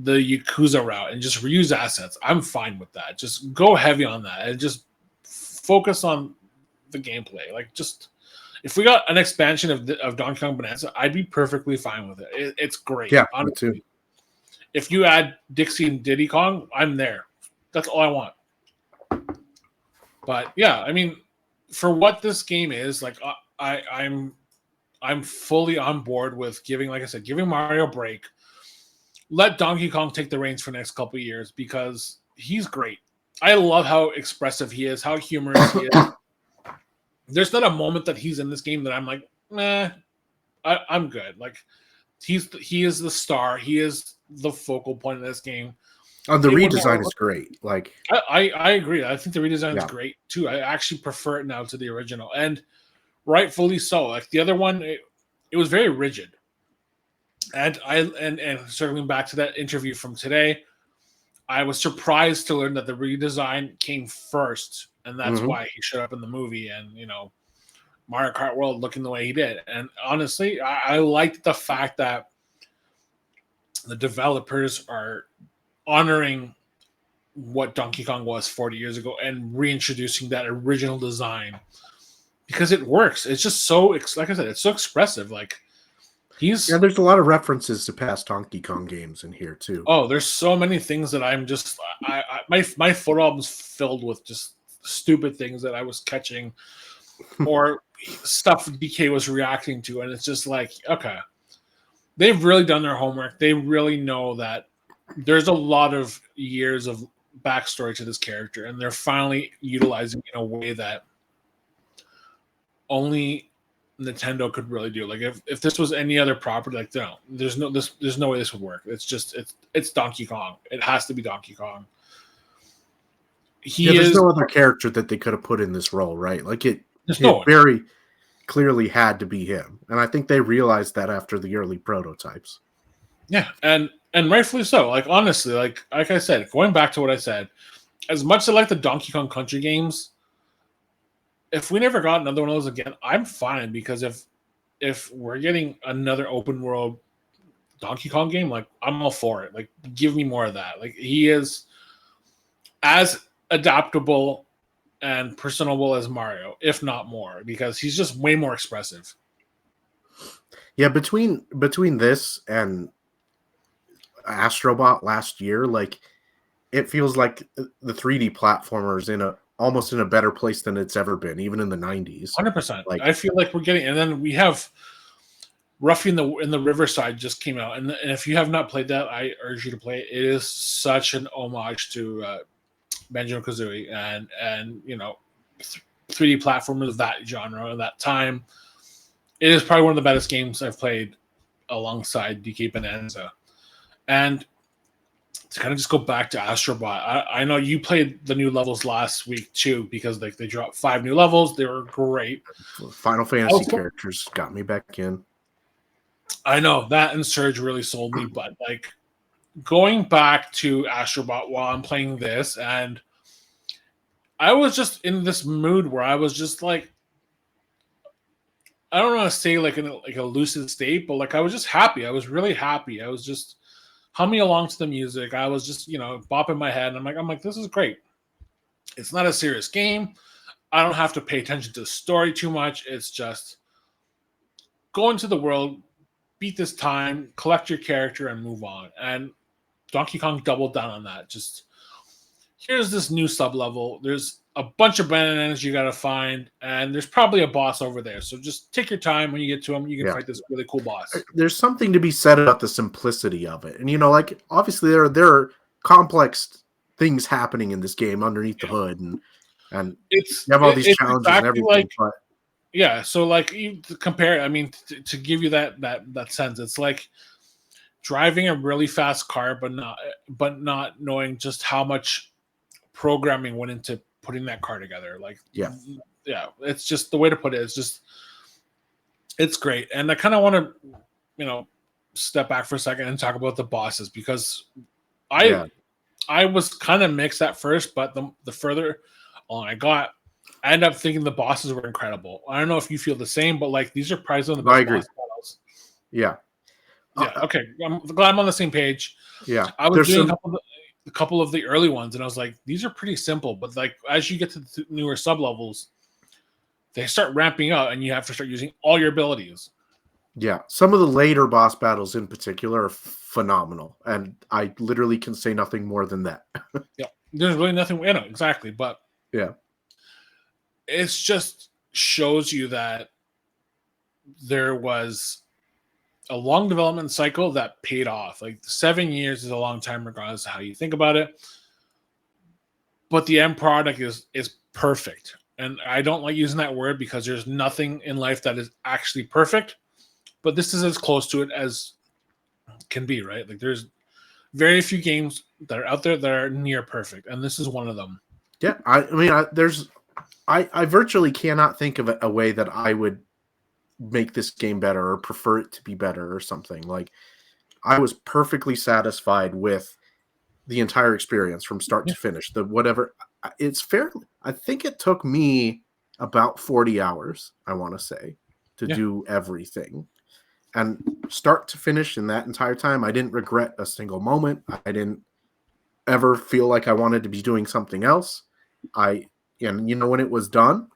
Yakuza route and just reuse assets. I'm fine with that. Just go heavy on that and just focus on the gameplay. Like just if we got an expansion of Donkey Kong Bananza, I'd be perfectly fine with it. It's great. Yeah, honestly. Me too. If you add Dixie and Diddy Kong, I'm there. That's all I want. But yeah, I mean, for what this game is, like I'm fully on board with giving Mario a break. Let Donkey Kong take the reins for the next couple of years because he's great. I love how expressive he is, how humorous he is. There's not a moment that he's in this game that I'm like, I'm good. Like he is the star. He is the focal point of this game. The redesign is great. Like I agree. I think the redesign is great too. I actually prefer it now to the original, and rightfully so. Like the other one, it was very rigid. And circling back to that interview from today, I was surprised to learn that the redesign came first, and that's why he showed up in the movie. And Mario Kart World looking the way he did. And honestly, I liked the fact that the developers are honoring what Donkey Kong was 40 years ago and reintroducing that original design because it works. It's just so, like I said, it's so expressive. Like there's a lot of references to past Donkey Kong games in here too. Oh, there's so many things that I'm just my photo album's filled with just stupid things that I was catching or stuff DK was reacting to, and it's just like, okay, they've really done their homework. They really know that there's a lot of years of backstory to this character, and they're finally utilizing it in a way that only Nintendo could really do. Like if this was any other property, like no, there's no way this would work. It's Donkey Kong. It has to be Donkey Kong. Yeah, He there's is no other character that they could have put in this role, right? Like it there's no one. very clearly had to be him. And I think they realized that after the early prototypes. Yeah, and rightfully so. Like honestly, like I said, going back to what I said, as much as I like the Donkey Kong Country games, if we never got another one of those again, I'm fine because if we're getting another open world Donkey Kong game, like I'm all for it. Like give me more of that. Like he is as adaptable and personable as Mario, if not more, because he's just way more expressive. Yeah, between this and Astrobot last year, like it feels like the 3D platformers in a almost in a better place than it's ever been, even in the 90s. 100%. Like I feel like we're getting, and then we have Ruffy in the Riverside just came out, and if you have not played that, I urge you to play it. It is such an homage to Banjo Kazooie and 3D platformers of that genre at that time. It is probably one of the best games I've played alongside DK Bonanza. And to kind of just go back to Astrobot, I know you played the new levels last week too, because like they dropped 5 new levels. They were great. Final Fantasy characters got me back in. I know that and Surge really sold me, but like going back to Astrobot while I'm playing this, and I was just in this mood where I was just like, I don't want to say like in a lucid state, but like I was just happy. I was really happy. I was just humming along to the music. I was just bopping my head, and I'm like, this is great. It's not a serious game. I don't have to pay attention to the story too much. It's just go into the world, beat this time, collect your character, and move on. And Donkey Kong doubled down on that. Just here's this new sub level. There's a bunch of bananas you got to find, and there's probably a boss over there. So just take your time when you get to him. You can fight this really cool boss. There's something to be said about the simplicity of it, and like obviously there are complex things happening in this game underneath the hood, and you have all these challenges and everything. Like, but yeah, so like you compare. I mean, to give you that sense, it's like driving a really fast car, but not knowing just how much programming went into putting that car together. Like, yeah, it's just the way to put it. It's great, and I kind of want to, step back for a second and talk about the bosses because I was kind of mixed at first, but the further on I got, I ended up thinking the bosses were incredible. I don't know if you feel the same, but like these are probably some of the best boss battles. Yeah. Yeah. Okay. I'm glad I'm on the same page. Yeah. I was doing a couple of the early ones, and I was like, these are pretty simple, but like as you get to the newer sub levels, they start ramping up, and you have to start using all your abilities. Yeah, some of the later boss battles in particular are phenomenal, and I literally can say nothing more than that. Yeah, there's really nothing in it exactly, but yeah, it's just shows you that there was a long development cycle that paid off. Like 7 years is a long time, regardless of how you think about it. But the end product is perfect, and I don't like using that word because there's nothing in life that is actually perfect. But this is as close to it as can be, right? Like there's very few games that are out there that are near perfect, and this is one of them. Yeah, I virtually cannot think of a way that I would make this game better or prefer it to be better or something. Like I was perfectly satisfied with the entire experience from start to finish. It's fair. I think it took me about 40 hours, I want to say, to do everything. And start to finish in that entire time, I didn't regret a single moment. I didn't ever feel like I wanted to be doing something else. And when it was done,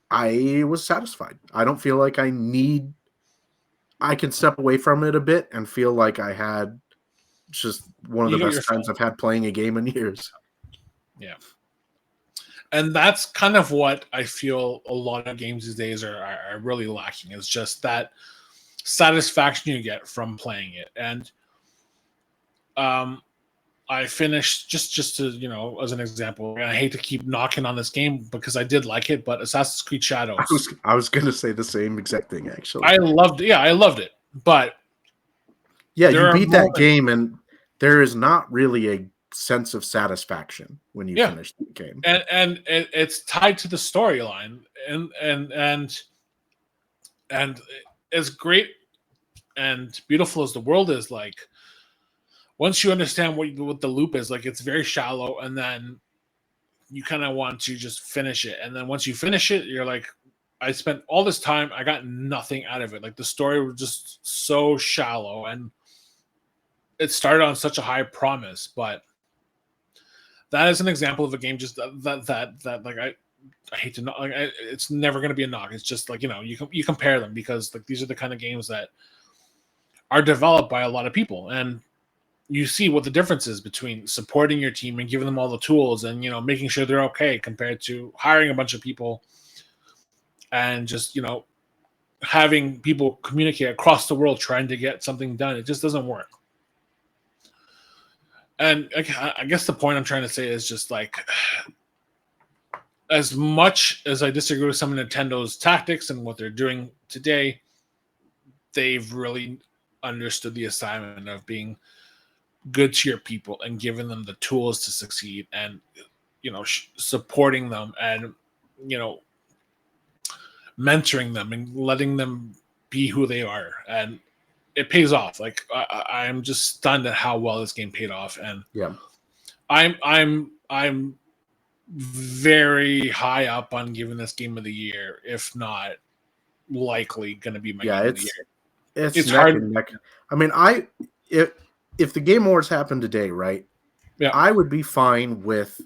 I was satisfied. I don't feel like I can step away from it a bit and feel like I had just one of the best times I've had playing a game in years. Yeah. And that's kind of what I feel a lot of games these days are really lacking. It's just that satisfaction you get from playing it. And I finished just to as an example. And I hate to keep knocking on this game because I did like it, but Assassin's Creed Shadows. I was gonna say the same exact thing actually. I loved it, but yeah, there you are beat that moments, game, and there is not really a sense of satisfaction when you finish the game, and it's tied to the storyline, and as great and beautiful as the world is, like once you understand what the loop is, like it's very shallow, and then you kind of want to just finish it, and then once you finish it, you're like, I spent all this time, I got nothing out of it. Like the story was just so shallow, and it started on such a high promise, but that is an example of a game just that like I hate to knock. Like it's never going to be a knock. It's just like you compare them because like these are the kind of games that are developed by a lot of people, and you see what the difference is between supporting your team and giving them all the tools and making sure they're okay compared to hiring a bunch of people and just having people communicate across the world trying to get something done. It just doesn't work. And I guess the point I'm trying to say is just like, as much as I disagree with some of Nintendo's tactics and what they're doing today, they've really understood the assignment of being good to your people and giving them the tools to succeed and, supporting them and, mentoring them and letting them be who they are. And it pays off. Like I'm just stunned at how well this game paid off. And yeah, I'm very high up on giving this game of the year, if not likely going to be my game of the year. It's neck and neck. I mean, if the Game Awards happened today, right? Yeah, I would be fine with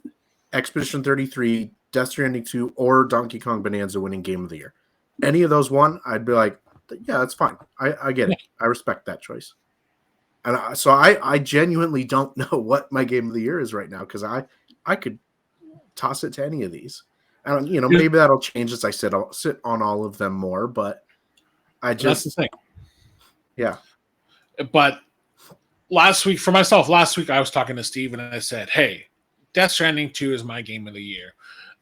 Expedition 33, Death Stranding 2, or Donkey Kong Bonanza winning Game of the Year. Any of those won, I'd be like, yeah, that's fine. I get it. I respect that choice. And so I genuinely don't know what my Game of the Year is right now because I could toss it to any of these. And maybe that'll change as I sit on all of them more, but that's the thing. Yeah. But last week I was talking to Steve and I said, hey, Death Stranding 2 is my game of the year.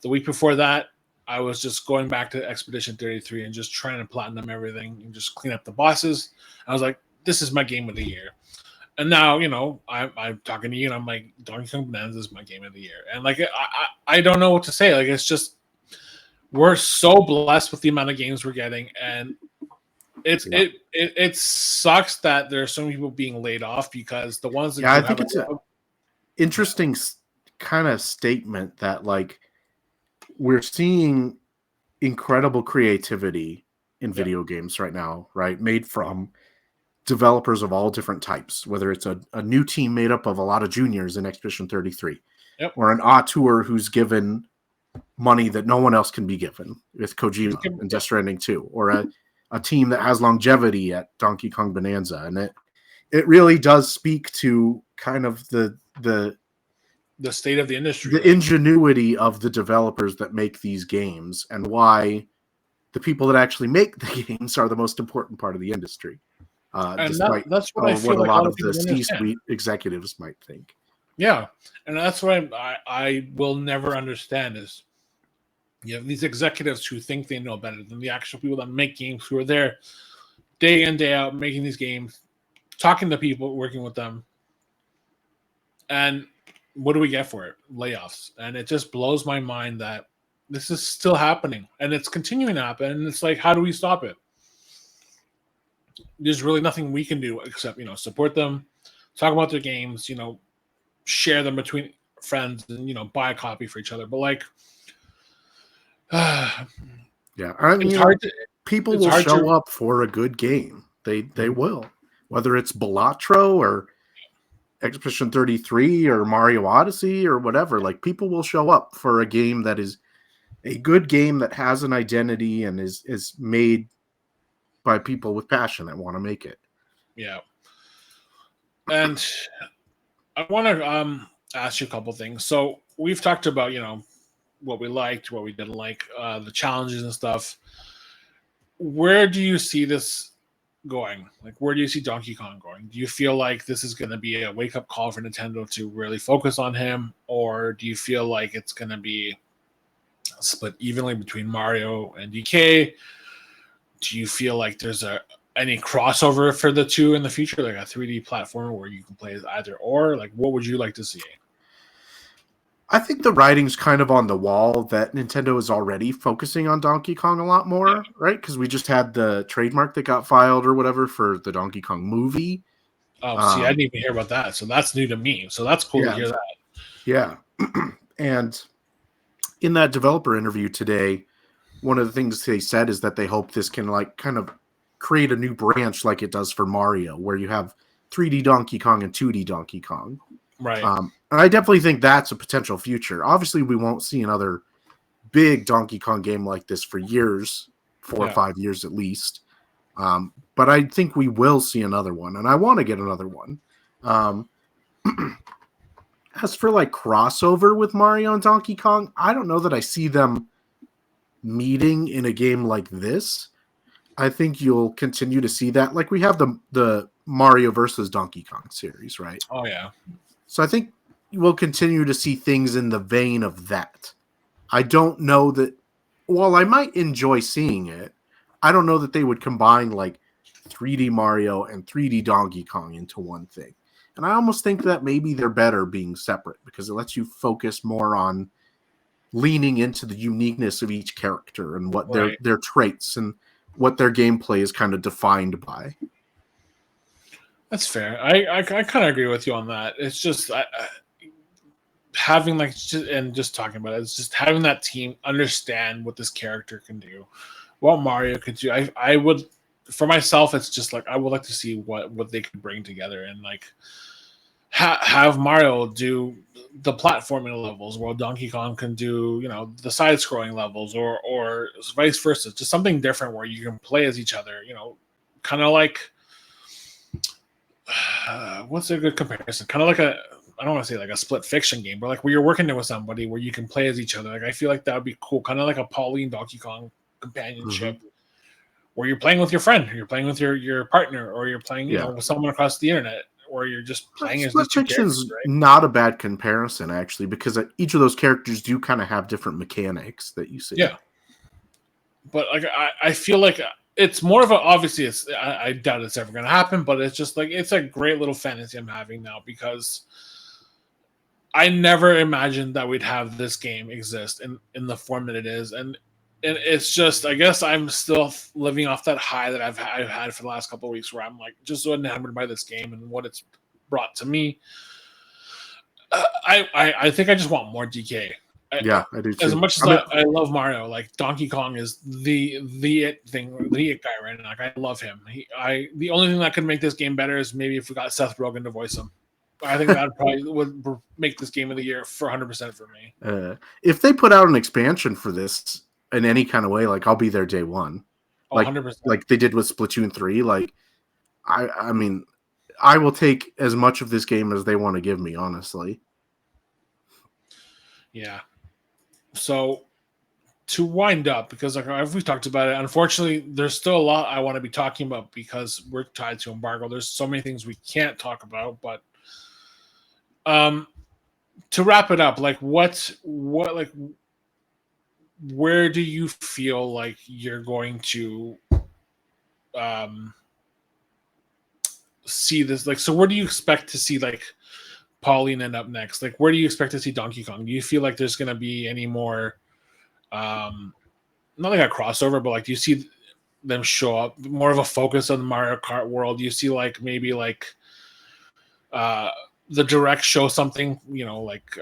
The week before that, I was just going back to Expedition 33 and just trying to platinum everything and just clean up the bosses. I was like, this is my game of the year. And now, I'm talking to you and I'm like, Donkey Kong Bananza is my game of the year. And like, I don't know what to say. Like, it's just, we're so blessed with the amount of games we're getting. And it sucks that there are so many people being laid off because the ones that I think it's an interesting kind of statement that like we're seeing incredible creativity in video games right now, right? Made from developers of all different types, whether it's a new team made up of a lot of juniors in Expedition 33, or an auteur who's given money that no one else can be given with Kojima and Death Stranding 2, or a team that has longevity at Donkey Kong Bonanza. And it really does speak to kind of the state of the industry, the ingenuity of the developers that make these games, and why the people that actually make the games are the most important part of the industry. Despite that's what I feel what like a lot of the C-suite executives might think. Yeah, and that's what I will never understand is you have these executives who think they know better than the actual people that make games, who are there day in, day out, making these games, talking to people, working with them. And what do we get for it? Layoffs. And it just blows my mind that this is still happening and it's continuing to happen. And it's like, how do we stop it? There's really nothing we can do except, support them, talk about their games, share them between friends and, buy a copy for each other. But like, yeah, I mean, people will show up for a good game. They will, whether it's Balatro or Expedition 33 or Mario Odyssey or whatever. Like, people will show up for a game that is a good game that has an identity and is made by people with passion that want to make it. Yeah. And I want to ask you a couple things. So we've talked about, what we liked, what we didn't like, the challenges and stuff. Where do you see this going? Like, where do you see Donkey Kong going? Do you feel like this is going to be a wake up call for Nintendo to really focus on him, or do you feel like it's going to be split evenly between Mario and DK? Do you feel like there's any crossover for the two in the future, like a 3D platformer where you can play as either or? Like, what would you like to see? I think the writing's kind of on the wall that Nintendo is already focusing on Donkey Kong a lot more, right? Because we just had the trademark that got filed or whatever for the Donkey Kong movie. Oh, see, I didn't even hear about that, so that's new to me. So that's cool to Yeah, hear that. yeah. And in that developer interview today, one of the things they said is that they hope this can like kind of create a new branch like it does for Mario, where you have 3D Donkey Kong and 2D Donkey Kong. Right. And I definitely think that's a potential future. Obviously, we won't see another big Donkey Kong game like this for years, 4 or 5 years at least. But I think we will see another one, and I want to get another one. As for like crossover with Mario and Donkey Kong, I don't know that I see them meeting in a game like this. I think you'll continue to see that. Like we have the Mario versus Donkey Kong series, right? Oh yeah. So I think we'll continue to see things in the vein of that. I don't know that, while I might enjoy seeing it, I don't know that they would combine like 3D Mario and 3D Donkey Kong into one thing. And I almost think that maybe they're better being separate because it lets you focus more on leaning into the uniqueness of each character and what their traits and what their gameplay is kind of defined by. That's fair. I kind of agree with you on that. It's just having like just talking about it. It's just having that team understand what this character can do, what Mario could do. I would, for myself, it's just like I would like to see what they could bring together and like have Mario do the platforming levels, while Donkey Kong can do the side scrolling levels, or vice versa. Just something different where you can play as each other. Kind of like what's a good comparison? Kind of like I don't want to say like a split fiction game, but like where you're working with somebody where you can play as each other. Like I feel like that would be cool. Kind of like a Pauline Donkey Kong companionship. Mm-hmm. Where you're playing with your friend, or you're playing with your partner, or you're playing, with someone across the internet, or you're just playing as these two characters, right? Not a bad comparison, actually, because each of those characters do kind of have different mechanics that you see. Yeah. But like I feel like it's more of a, obviously I doubt it's ever going to happen, but it's just like it's a great little fantasy I'm having now because I never imagined that we'd have this game exist in the form that it is, and it's just, I guess I'm still living off that high that I've had for the last couple of weeks, where I'm like just so enamored by this game and what it's brought to me. I think I just want more DK. Yeah, I do too. As much as I love Mario, like Donkey Kong is the it thing, the it guy right now. Like I love him. The only thing that could make this game better is maybe if we got Seth Rogen to voice him. I think that probably would make this game of the year for 100% for me. If they put out an expansion for this in any kind of way, like I'll be there day one. Like 100%. Like they did with Splatoon 3. Like I mean, I will take as much of this game as they want to give me, honestly. Yeah. So to wind up, because like we've talked about it, unfortunately, there's still a lot I want to be talking about because we're tied to embargo. There's so many things we can't talk about, but to wrap it up, like what like where do you feel like you're going to see this? Like, so where do you expect to see like Pauline end up next? Like, where do you expect to see Donkey Kong? Do you feel like there's going to be any more, not like a crossover, but like, do you see them show up more of a focus on the Mario Kart world? Do you see like maybe like the direct show something, like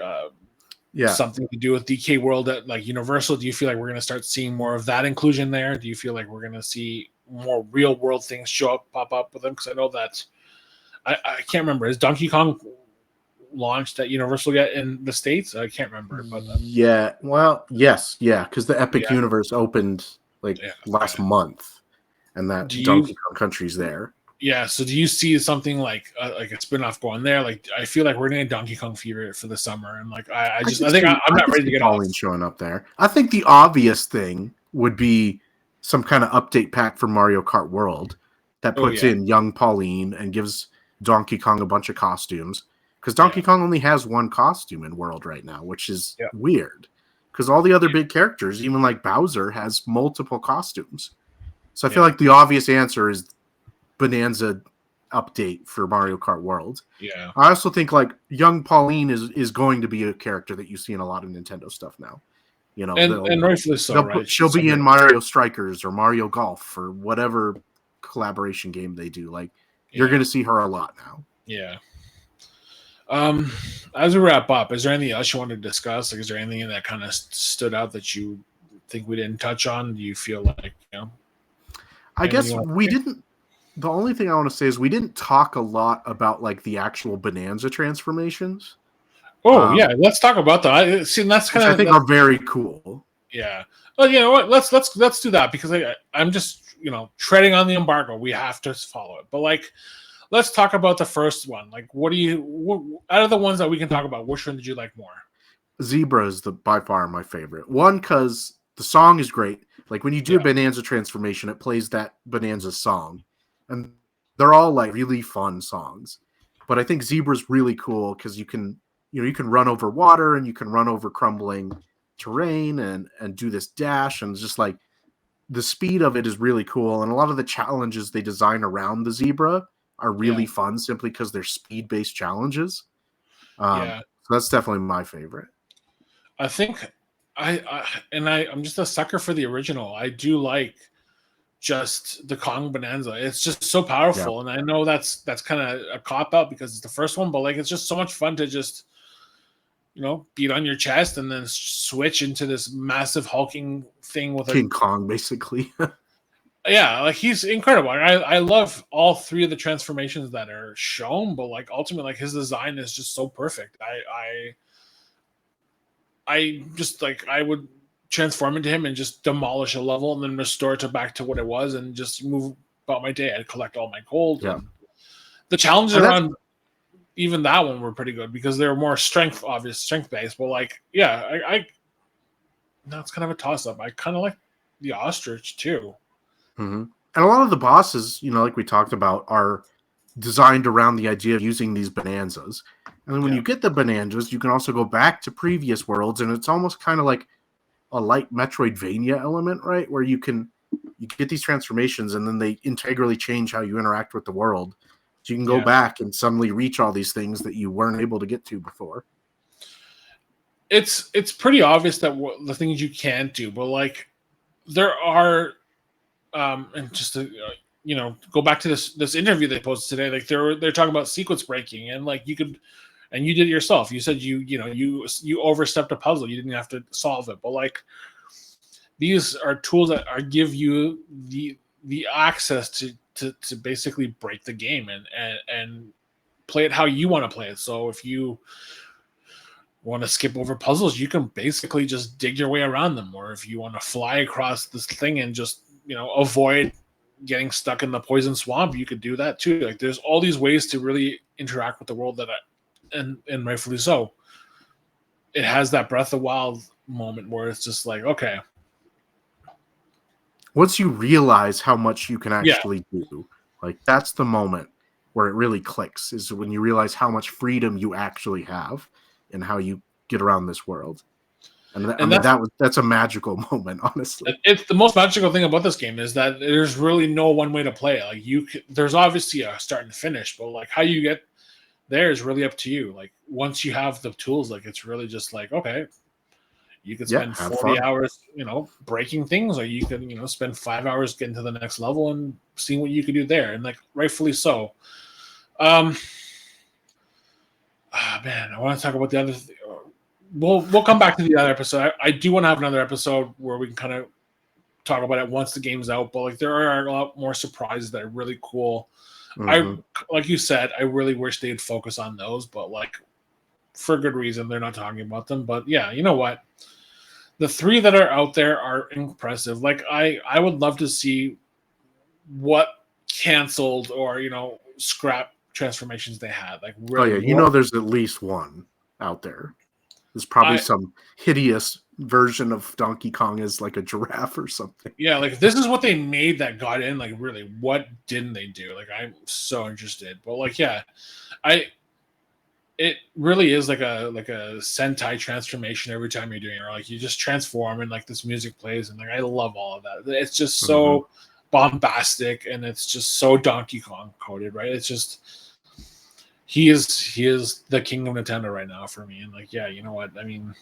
something to do with DK World at like Universal? Do you feel like we're going to start seeing more of that inclusion there? Do you feel like we're going to see more real world things pop up with them? Because I know that I can't remember. Is Donkey Kong launched at Universal yet in the States? I can't remember. But yeah, well, yes, yeah, because the Epic Universe opened last month, and that Donkey Kong Country's there. Yeah, so do you see something like a spinoff going there? Like, I feel like we're gonna get Donkey Kong fever for the summer, and like I think I'm not ready to get Pauline showing up there. I think the obvious thing would be some kind of update pack for Mario Kart World, that Oh puts yeah, in young Pauline and gives Donkey Kong a bunch of costumes. Because Donkey yeah, Kong only has one costume in World right now, which is yeah, weird. Because all the other big characters, even like Bowser, has multiple costumes. So I feel yeah, like the obvious answer is Bonanza update for Mario Kart World. yeah, I also think like young Pauline is going to be a character that you see in a lot of Nintendo stuff now. You know, and rightfully so, right? she'll She's so be in great. Mario Strikers or Mario Golf or whatever collaboration game they do. Like you're Yeah, going to see her a lot now. yeah. Um, as we wrap up, is there anything else you want to discuss? Like, is there anything that kind of stood out that you think we didn't touch on? Do you feel like I anything guess you want we to say? didn't. The only thing I want to say is we didn't talk a lot about like the actual Bonanza transformations, Oh yeah, let's talk about that. See, that's which I kind think of are very cool. yeah. Well, you know what? Let's do that because I'm just treading on the embargo. We have to follow it. But like, let's talk about the first one. Like, out of the ones that we can talk about, which one did you like more? Zebra is the by far my favorite one because the song is great. Like when you do a Yeah, Bonanza transformation, it plays that Bonanza song, and they're all like really fun songs. But I think Zebra's really cool because you can run over water and you can run over crumbling terrain and do this dash and just like the speed of it is really cool. And a lot of the challenges they design around the Zebra are yeah, really fun simply because they're speed based challenges. yeah. So that's definitely my favorite. I think I'm just a sucker for the original. I do like just the Kong Bonanza. It's just so Yeah. powerful, and I know that's kind of a cop out because it's the first one, but like it's just so much fun to just beat on your chest and then switch into this massive hulking thing with a King Kong, basically. yeah, like he's incredible. I love all three of the transformations that are shown, but like ultimately, like his design is just so perfect. I just like I would transform into him and just demolish a level and then restore it to back to what it was and just move about my day. I'd collect all my gold Yeah. and the challenges And that's around even that one were pretty good because they were more strength based. But like, yeah, I now it's kind of a toss up. I kind of like the ostrich too. mhm. And a lot of the bosses, like we talked about, are designed around the idea of using these bonanzas. And then when Yeah, you get the bonanzas, you can also go back to previous worlds, and it's almost kind of like a light Metroidvania element, right? Where you get these transformations, and then they integrally change how you interact with the world. So you can go yeah. back and suddenly reach all these things that you weren't able to get to before. It's pretty obvious that the things you can't do, but like there are and just to go back to this interview they posted today, like they're talking about sequence breaking and like you could and you did it yourself. You said you overstepped a puzzle, you didn't have to solve it, but like these are tools that are give you the access to basically break the game and play it how you want to play it. So if you want to skip over puzzles, you can basically just dig your way around them. Or if you want to fly across this thing and just avoid getting stuck in the poison swamp, you could do that too. Like there's all these ways to really interact with the world and rightfully so. It has that Breath of Wild moment where it's just like, okay, Once you realize how much you can yeah, actually do, like that's the moment where it really clicks, is when you realize how much freedom you actually have and how you get around this world. And I and mean that's a magical moment, honestly. it's the most magical thing about this game is that there's really no one way to play it. Like there's obviously a start and finish, but like how you get there is really up to you. Like once you have the tools, like it's really just like, okay, you could Yeah, spend have 40 fun. hours, breaking things, or you can, spend 5 hours getting to the next level and seeing what you could do there. And like rightfully so. Um man, I want to talk about the other we'll come back to the other episode. I do want to have another episode where we can kind of talk about it once the game's out, but like there are a lot more surprises that are really cool. I Hmm. like you said, I really wish they'd focus on those, but like for good reason they're not talking about them. But yeah, you know what? The three that are out there are impressive. Like I would love to see what canceled or scrap transformations they had. Like Oh really yeah, what there's at least one out there. There's probably some hideous version of Donkey Kong as like a giraffe or something. Yeah, like if this is what they made that got in, like really, what didn't they do? Like I'm so interested. But like, yeah, it really is like a Sentai transformation every time you're doing it. Or like you just transform and like this music plays and like I love all of that. It's just so bombastic and it's just so Donkey Kong coded, right? It's just he is the king of Nintendo right now for me. And like, yeah, you know what? I mean,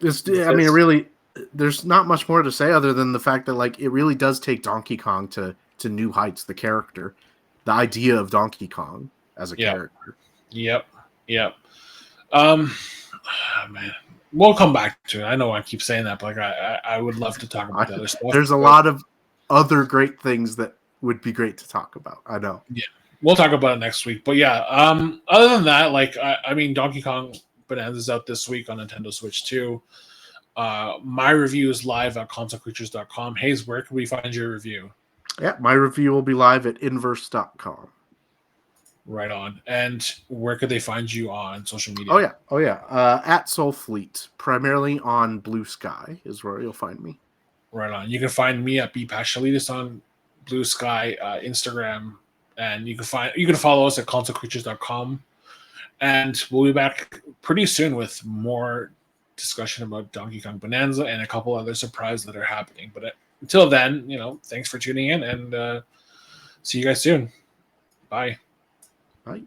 really, there's not much more to say other than the fact that like it really does take Donkey Kong to new heights. The character, the idea of Donkey Kong as a character. Yep. Man, we'll come back to it. I know I keep saying that, but like I would love to talk about the other stuff. There's a lot of other great things that would be great to talk about. I know. Yeah, we'll talk about it next week. But yeah, other than that, like I mean, Donkey Kong Bananza is out this week on Nintendo Switch 2. My review is live at consolecreatures.com. Hayes, where can we find your review? Yeah, my review will be live at inverse.com. Right on. And where could they find you on social media? Oh yeah. At Soulfleet, primarily on Blue Sky is where you'll find me. Right on. You can find me at bpashalitis on Blue Sky, Instagram, and you can follow us at consolecreatures.com. And we'll be back pretty soon with more discussion about Donkey Kong Bananza and a couple other surprises that are happening. But until then, thanks for tuning in and see you guys soon. Bye. Bye.